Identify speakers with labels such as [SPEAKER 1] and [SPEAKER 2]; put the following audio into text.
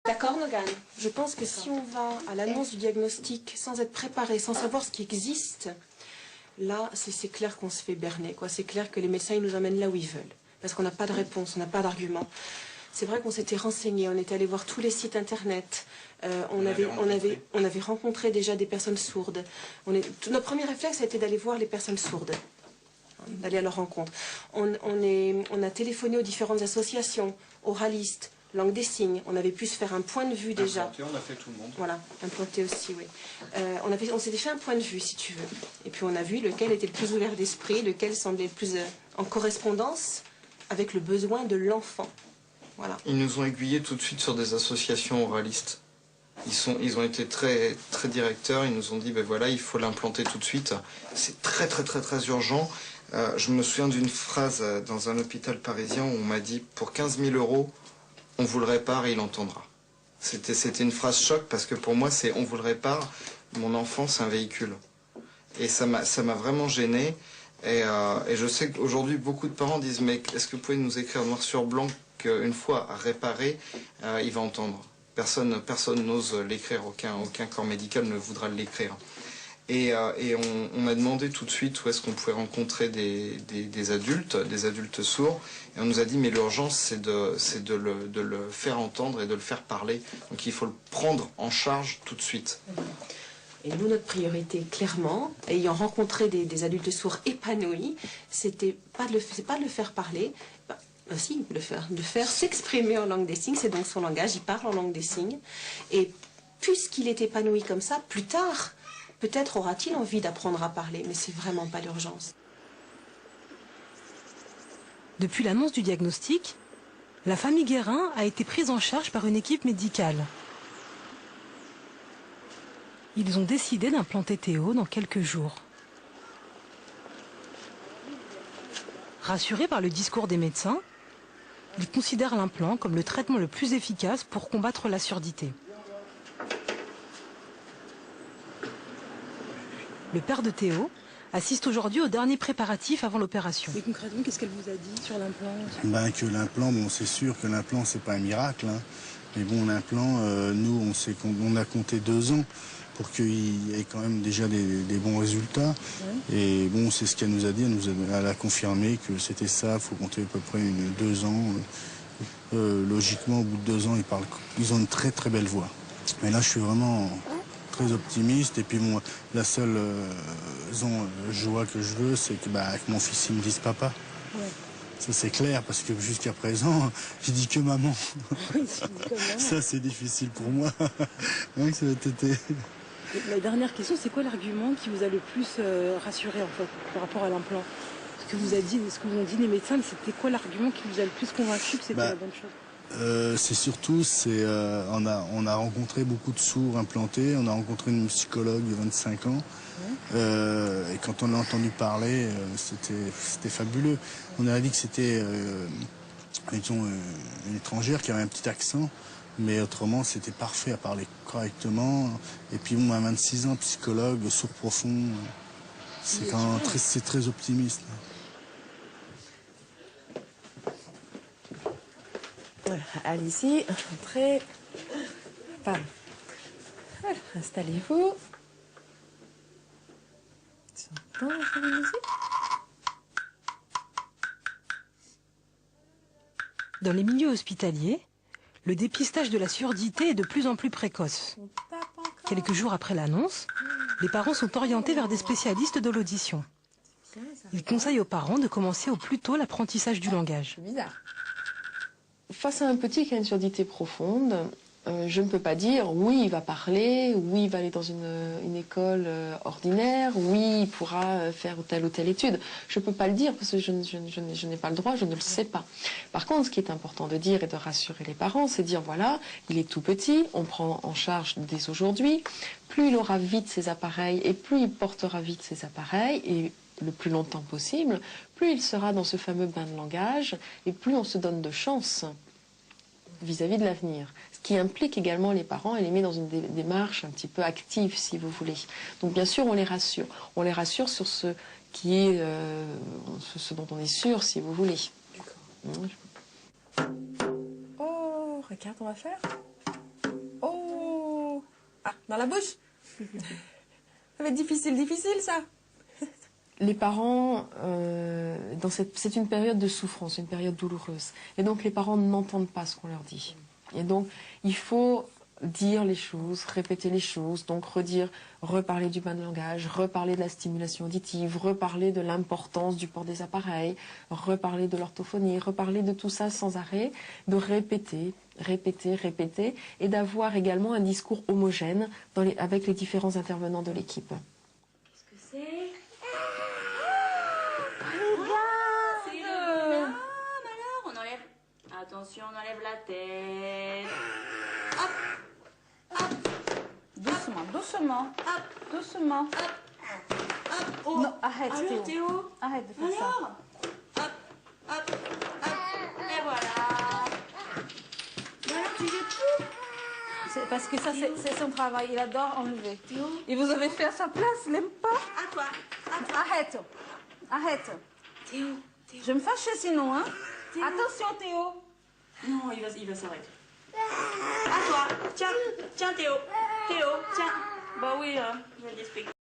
[SPEAKER 1] D'accord, Nogan? Je pense que si on va à l'annonce du diagnostic sans être préparé, sans savoir ce qui existe, là, c'est clair qu'on se fait berner, quoi. C'est clair que les médecins ils nous emmènent là où ils veulent. Parce qu'on n'a pas de réponse, on n'a pas d'argument. C'est vrai qu'on s'était renseigné, on était allé voir tous les sites internet. On avait rencontré déjà des personnes sourdes. Notre premier réflexe a été d'aller voir les personnes sourdes, d'aller à leur rencontre. On a téléphoné aux différentes associations, oralistes, langue des signes. On avait pu se faire un point de vue déjà.
[SPEAKER 2] Implanté, on a fait tout le monde.
[SPEAKER 1] Voilà, implanté aussi, oui. On s'était fait un point de vue, si tu veux. Et puis on a vu lequel était le plus ouvert d'esprit, lequel semblait le plus en correspondance avec le besoin de l'enfant. Voilà.
[SPEAKER 2] Ils nous ont aiguillés tout de suite sur des associations oralistes. Ils ont été très, très directeurs. Ils nous ont dit, ben voilà, il faut l'implanter tout de suite. C'est très, très, très, très urgent. Je me souviens d'une phrase dans un hôpital parisien où on m'a dit, pour 15 000 €, on vous le répare et il entendra. C'était une phrase choc parce que pour moi, c'est on vous le répare, mon enfant, c'est un véhicule. Et ça m'a vraiment gêné. Et je sais qu'aujourd'hui, beaucoup de parents disent, mais est-ce que vous pouvez nous écrire noir sur blanc qu'une fois réparé, il va entendre? Personne n'ose l'écrire, aucun corps médical ne voudra l'écrire. Et on m'a demandé tout de suite où est-ce qu'on pouvait rencontrer des adultes sourds. Et on nous a dit, mais l'urgence, c'est de le faire entendre et de le faire parler. Donc il faut le prendre en charge tout de suite.
[SPEAKER 1] Et nous, notre priorité, clairement, ayant rencontré des adultes sourds épanouis, c'est pas de le faire parler, si, de le faire s'exprimer en langue des signes, c'est donc son langage, il parle en langue des signes. Et puisqu'il est épanoui comme ça, plus tard, peut-être aura-t-il envie d'apprendre à parler, mais c'est vraiment pas l'urgence.
[SPEAKER 3] Depuis l'annonce du diagnostic, la famille Guérin a été prise en charge par une équipe médicale. Ils ont décidé d'implanter Théo dans quelques jours. Rassurés par le discours des médecins, ils considèrent l'implant comme le traitement le plus efficace pour combattre la surdité. Le père de Théo assiste aujourd'hui aux derniers préparatifs avant l'opération.
[SPEAKER 4] Et concrètement, qu'est-ce qu'elle vous a dit sur l'implant?
[SPEAKER 5] Que l'implant, bon, c'est sûr que l'implant, c'est pas un miracle. Hein. Mais bon, l'implant, nous, on a compté 2 ans pour qu'il y ait quand même déjà des bons résultats. Ouais. Et bon, c'est ce qu'elle nous a dit. Elle a confirmé que c'était ça. Il faut compter à peu près 2 ans. Logiquement, au bout de 2 ans, ils ont une très très belle voix. Mais là, je suis vraiment très optimiste. Et puis bon, la seule joie que je veux, c'est que mon fils il me dise papa. Ouais. Ça c'est clair, parce que jusqu'à présent, j'ai dit que maman. Oui, ça c'est difficile pour moi. Donc, ça a été...
[SPEAKER 4] La dernière question, c'est quoi l'argument qui vous a le plus rassuré en fait, par rapport à l'implant? Ce que vous ont dit les médecins, c'était quoi l'argument qui vous a le plus convaincu que c'était la bonne chose?
[SPEAKER 5] C'est surtout, on a rencontré beaucoup de sourds implantés, on a rencontré une psychologue de 25 ans, et quand on a entendu parler, c'était fabuleux. On a dit que c'était une étrangère qui avait un petit accent, mais autrement c'était parfait à parler correctement. Et puis bon, à 26 ans, psychologue, sourd profond, c'est très optimiste.
[SPEAKER 4] Voilà, allez-y, entrez. Voilà, installez-vous.
[SPEAKER 3] Dans les milieux hospitaliers, le dépistage de la surdité est de plus en plus précoce. Quelques jours après l'annonce, les parents sont orientés vers des spécialistes de l'audition. Ils conseillent aux parents de commencer au plus tôt l'apprentissage du langage.
[SPEAKER 6] C'est bizarre. Face à un petit qui a une surdité profonde, je ne peux pas dire oui, il va parler, oui, il va aller dans une école ordinaire, oui, il pourra faire telle ou telle étude. Je ne peux pas le dire parce que je n'ai pas le droit, je ne le sais pas. Par contre, ce qui est important de dire et de rassurer les parents, c'est de dire voilà, il est tout petit, on prend en charge dès aujourd'hui. Plus il aura vite ses appareils et plus il portera vite ses appareils et le plus longtemps possible, plus il sera dans ce fameux bain de langage et plus on se donne de chance vis-à-vis de l'avenir. Ce qui implique également les parents et les met dans une démarche un petit peu active, si vous voulez. Donc bien sûr, on les rassure. On les rassure sur ce qui est, ce dont on est sûr, si vous voulez.
[SPEAKER 4] Oh, regarde, on va faire.
[SPEAKER 7] Ah, dans la bouche. Ça va être difficile ça.
[SPEAKER 6] Les parents, c'est une période de souffrance, une période douloureuse. Et donc les parents n'entendent pas ce qu'on leur dit. Et donc il faut dire les choses, répéter les choses, donc reparler du bain de langage, reparler de la stimulation auditive, reparler de l'importance du port des appareils, reparler de l'orthophonie, reparler de tout ça sans arrêt, de répéter, et d'avoir également un discours homogène avec les différents intervenants de l'équipe.
[SPEAKER 8] Qu'est-ce que c'est? Alors, on enlève... Attention, on enlève la tête. Hop.
[SPEAKER 7] Doucement. Doucement.
[SPEAKER 8] Oh.
[SPEAKER 7] Non, arrête,
[SPEAKER 8] Alors,
[SPEAKER 7] Théo. Arrête de faire ça.
[SPEAKER 8] Hop. Et voilà. Alors, tu jettes tout.
[SPEAKER 7] C'est parce que ça, c'est son travail. Il adore enlever. Théo. Et vous avez fait à sa place, il n'aime pas.
[SPEAKER 8] À toi.
[SPEAKER 7] Arrête.
[SPEAKER 8] Théo.
[SPEAKER 7] Je vais me fâcher sinon, hein. Théo. Attention, Théo.
[SPEAKER 8] Non, il va s'arrêter. À toi. Tiens, Théo. Tiens. Bah oui, je vais t'expliquer.